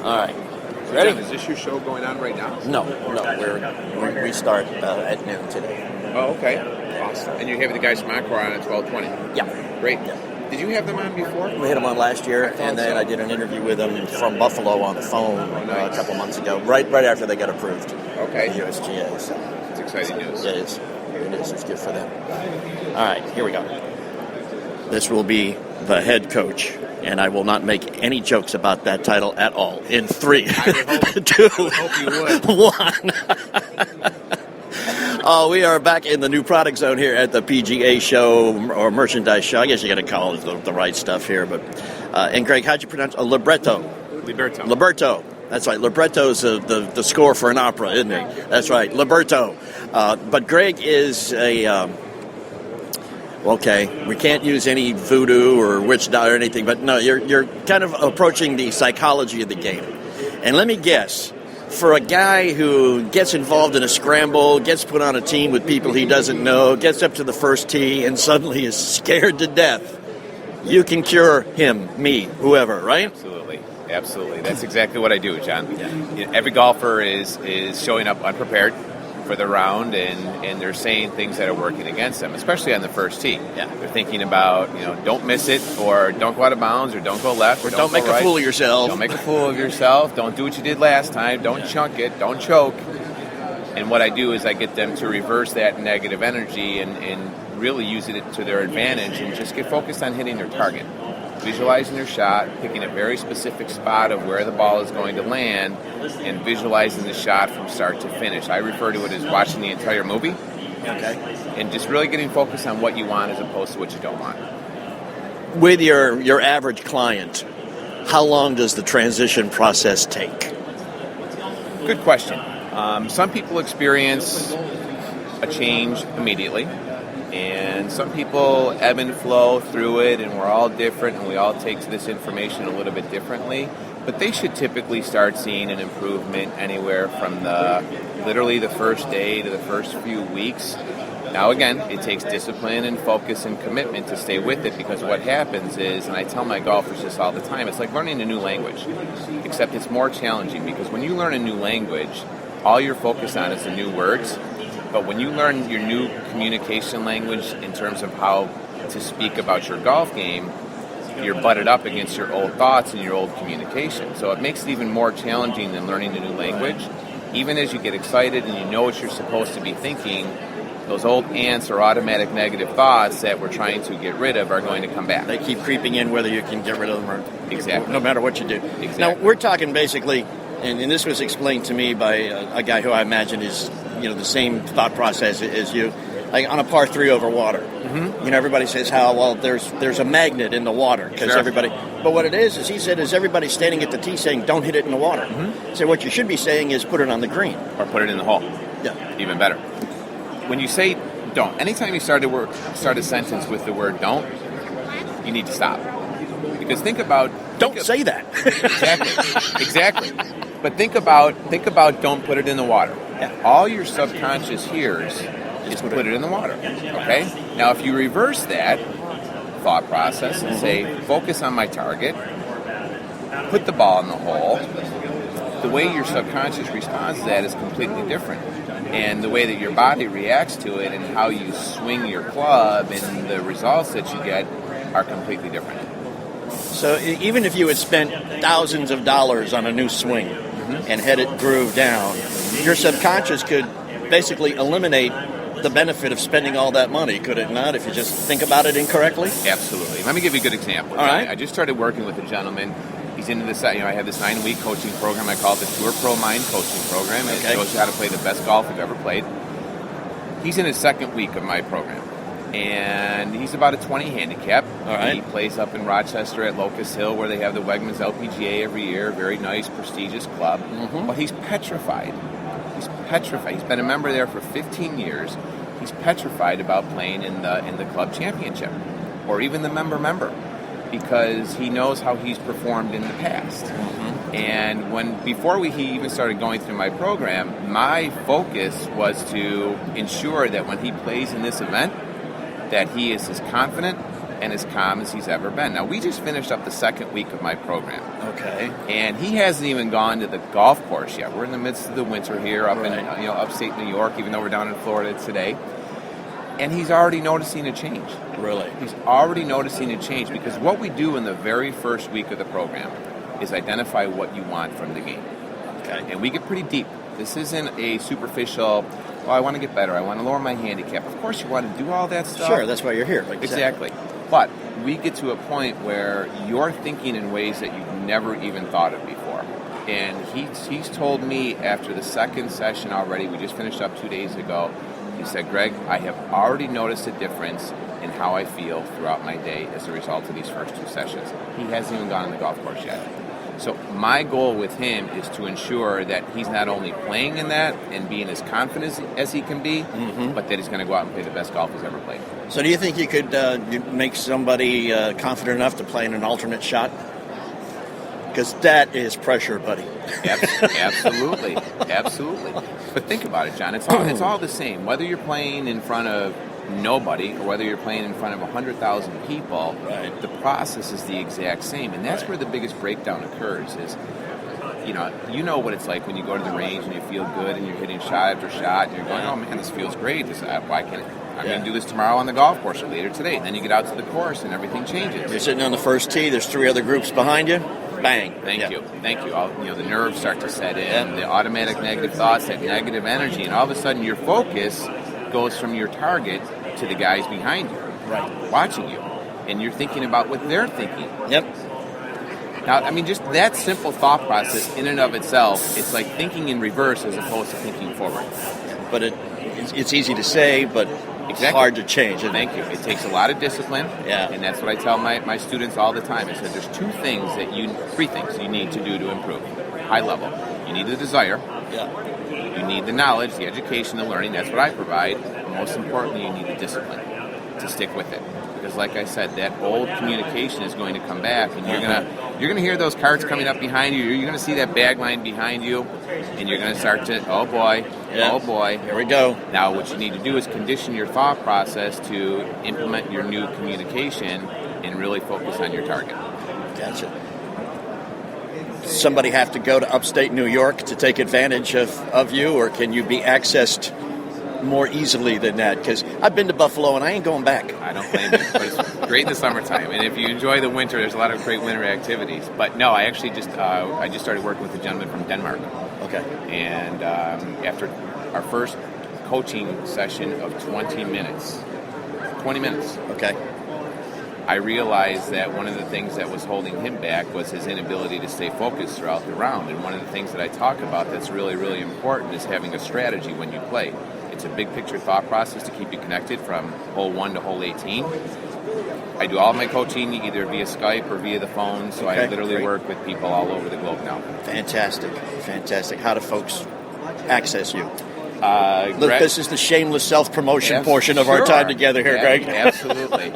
All right. Ready? John, is this your show going on right now? No. We start at noon today. Oh, okay. Awesome. And you're having the guys from Encore on at 12:20. Yeah. Great. Yeah. Did you have them on before? We had them on last year, and then so. I did an interview with them from Buffalo on the phone a couple months ago, right after they got approved. Okay. The USGA. So It's exciting news. it is. It is. It's good for them. All right, here we go. This will be the head coach, and I will not make any jokes about that title at all. In 3, 2, hope you would. 1. We are back in the new product zone here at the PGA show or merchandise show. I guess you got to call it the right stuff here. But and Greg, how'd you pronounce Liberto? Liberto. That's right. Libretto's the score for an opera, isn't it? That's right. Liberto. But Greg is a. Okay, we can't use any voodoo or witch doctor or anything, but no, you're kind of approaching the psychology of the game. And let me guess, for a guy who gets involved in a scramble, gets put on a team with people he doesn't know, gets up to the first tee, and suddenly is scared to death, you can cure him, me, whoever, right? Absolutely. That's exactly what I do, John. Yeah. You know, every golfer is showing up unprepared for the round, and they're saying things that are working against them, especially on the first tee. Yeah. They're thinking about, don't miss it, or don't go out of bounds, or don't go left, or don't make a fool of yourself. Don't make a fool of yourself. Don't do what you did last time. Don't chunk it. Don't choke. And what I do is I get them to reverse that negative energy and really use it to their advantage and just get focused on hitting their target. Visualizing their shot, picking a very specific spot of where the ball is going to land, and visualizing the shot from start to finish. I refer to it as watching the entire movie. Okay. And just really getting focused on what you want as opposed to what you don't want. With your average client, how long does the transition process take? Good question. Some people experience a change immediately. And some people ebb and flow through it, and we're all different, and we all take this information a little bit differently. But they should typically start seeing an improvement anywhere from literally the first day to the first few weeks. Now, again, it takes discipline and focus and commitment to stay with it, because what happens is, and I tell my golfers this all the time, it's like learning a new language, except it's more challenging, because when you learn a new language, all you're focused on is the new words. But when you learn your new communication language in terms of how to speak about your golf game, you're butted up against your old thoughts and your old communication. So it makes it even more challenging than learning a new language. Even as you get excited and you know what you're supposed to be thinking, those old ants or automatic negative thoughts that we're trying to get rid of are going to come back. They keep creeping in whether you can get rid of them or exactly. No matter what you do. Exactly. Now, we're talking basically, and this was explained to me by a guy who I imagine is the same thought process as you, like on a par 3 over water. Mm-hmm. Everybody says there's a magnet in the water because sure. everybody. But what it is he said, is everybody standing at the tee saying don't hit it in the water. Mm-hmm. So what you should be saying is put it on the green or put it in the hole. Yeah, even better. When you say don't, anytime you start a sentence with the word don't, you need to stop, because think about say that. Exactly. But think about don't put it in the water. Yeah. All your subconscious hears is put it in the water. Okay? Now, if you reverse that thought process and say, focus on my target, put the ball in the hole, the way your subconscious responds to that is completely different. And the way that your body reacts to it and how you swing your club and the results that you get are completely different. So even if you had spent thousands of dollars on a new swing and had it groove down, your subconscious could basically eliminate the benefit of spending all that money, could it not, if you just think about it incorrectly? Absolutely. Let me give you a good example. All right. I just started working with a gentleman. He's into this, I have this 9-week coaching program. I call it the Tour Pro Mind Coaching Program. And it shows you how to play the best golf you've ever played. He's in his second week of my program. And he's about a 20 handicap. All right. He plays up in Rochester at Locust Hill, where they have the Wegmans LPGA every year. Very nice, prestigious club. Mm-hmm. But he's petrified. He's been a member there for 15 years. He's petrified about playing in the club championship, or even the member, because he knows how he's performed in the past. Mm-hmm. And before he even started going through my program, my focus was to ensure that when he plays in this event, that he is as confident and as calm as he's ever been. Now, we just finished up the second week of my program. Okay. And he hasn't even gone to the golf course yet. We're in the midst of the winter here up in upstate New York, even though we're down in Florida today. And he's already noticing a change. Really? He's already noticing a change because what we do in the very first week of the program is identify what you want from the game. Okay. And we get pretty deep. This isn't a superficial, I want to get better, I want to lower my handicap. Of course you want to do all that stuff. Sure, that's why you're here. Exactly. But we get to a point where you're thinking in ways that you've never even thought of before. And he's told me after the second session already, we just finished up 2 days ago, he said, Greg, I have already noticed a difference in how I feel throughout my day as a result of these first 2 sessions. He hasn't even gone on the golf course yet. So my goal with him is to ensure that he's not only playing in that and being as confident as he can be, but that he's going to go out and play the best golf he's ever played. So do you think you could make somebody confident enough to play in an alternate shot? Because that is pressure, buddy. Absolutely. Absolutely. But think about it, John. It's all the same. Whether you're playing in front of nobody or whether you're playing in front of 100,000 people, right, the process is the exact same. And that's where the biggest breakdown occurs is, you know what it's like when you go to the range and you feel good and you're hitting shot after shot and you're going, oh man, this feels great. Why can't I'm going to do this tomorrow on the golf course or later today. And then you get out to the course and everything changes. You're sitting on the first tee. There's 3 other groups behind you. Bang. Thank you. The nerves start to set in, the automatic negative thoughts, that negative energy, and all of a sudden your focus goes from your target to the guys behind you, right, watching you, and you're thinking about what they're thinking. Yep. Now, I mean, just that simple thought process in and of itself, it's like thinking in reverse as opposed to thinking forward. But it's easy to say, but it's hard to change. Thank you. It takes a lot of discipline, and that's what I tell my students all the time. I said there's 3 things you need to do to improve. High level. You need the desire. Yeah. You need the knowledge, the education, the learning. That's what I provide. But most importantly, you need the discipline to stick with it. Because, like I said, that old communication is going to come back, and you're gonna hear those carts coming up behind you. You're gonna see that bag line behind you, and you're gonna start to, oh boy, here we go. Now, what you need to do is condition your thought process to implement your new communication and really focus on your target. Gotcha. Somebody have to go to upstate New York to take advantage of you, or can you be accessed more easily than that? Because I've been to Buffalo and I ain't going back. I don't blame you. But it's great in the summertime, and if you enjoy the winter, there's a lot of great winter activities. But no, I actually just started working with a gentleman from Denmark. Okay. And after our first coaching session of 20 minutes, okay, I realized that one of the things that was holding him back was his inability to stay focused throughout the round. And one of the things that I talk about that's really, really important is having a strategy when you play. It's a big picture thought process to keep you connected from hole 1 to hole 18. I do all of my coaching either via Skype or via the phone, so I literally work with people all over the globe now. Fantastic. How do folks access you? Greg, this is the shameless self-promotion portion of our time together here, Greg. Absolutely.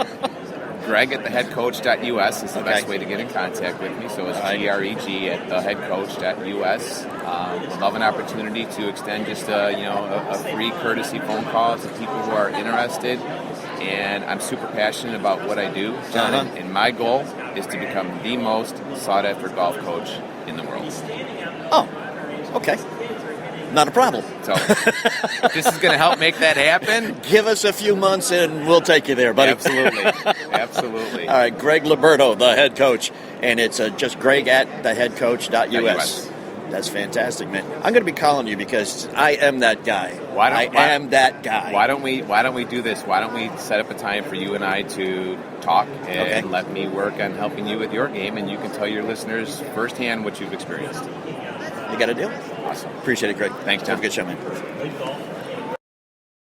Greg at theheadcoach.us is the best way to get in contact with me. So it's GREG at theheadcoach.us. Would love an opportunity to extend just a free courtesy phone call to people who are interested. And I'm super passionate about what I do, John. And my goal is to become the most sought-after golf coach in the world. Oh, okay. Not a problem. So this is going to help make that happen. Give us a few months and we'll take you there, buddy. Absolutely. All right, Greg Liberto, the head coach, and it's just Greg at theheadcoach.us. That's fantastic, man. I'm going to be calling you because I am that guy. am that guy. Why don't we do this? Why don't we set up a time for you and I to talk and let me work on helping you with your game, and you can tell your listeners firsthand what you've experienced. You got a deal? Awesome. Appreciate it, Greg. Thanks, John. Have a good show, man.